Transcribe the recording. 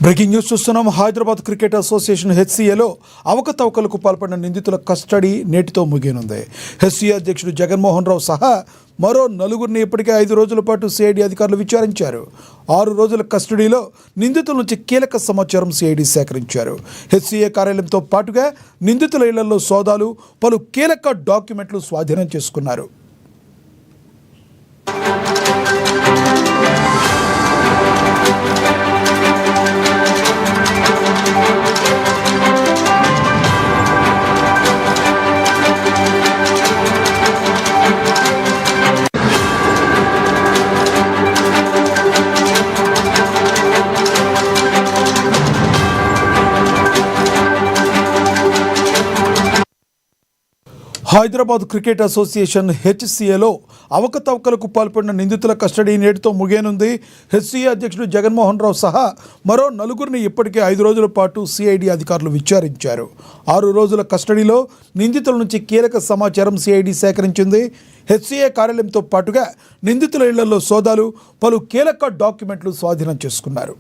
Breaking news చూస్తున్నాం. Hyderabad cricket association హెచ్సిఏలో అవకతవకలకు పాల్పడిన నిందితుల కస్టడీ నేటితో ముగియనుంది. హెచ్సిఏ అధ్యక్షుడు జగన్మోహన్ రావు సహా మరో నలుగురిని ఇప్పటికే 5 రోజుల పాటు సిఐడి అధికారులు విచారించారు. 6 రోజుల కస్టడీలో నిందితుల నుంచి కీలక సమాచారం సిఐడి సేకరించారు. హెచ్సిఏ కార్యాలయంతో పాటుగా నిందితుల ఇళ్లలో సోదాలు, పలు కీలక డాక్యుమెంట్లు స్వాధీనం చేసుకున్నారు. హైదరాబాద్ క్రికెట్ అసోసియేషన్ హెచ్సిఏలో అవకతవకలకు పాల్పడిన నిందితుల కస్టడీ నేటితో ముగియనుంది. హెచ్సిఏ అధ్యక్షుడు జగన్మోహన్ రావు సహా మరో నలుగురిని ఇప్పటికే 5 రోజుల పాటు సిఐడి అధికారులు విచారించారు. 6 రోజుల కస్టడీలో నిందితుల నుంచి కీలక సమాచారం సిఐడి సేకరించింది. హెచ్సిఏ కార్యాలయంతో పాటుగా నిందితుల ఇళ్లలో సోదాలు, పలు కీలక డాక్యుమెంట్లు స్వాధీనం చేసుకున్నారు.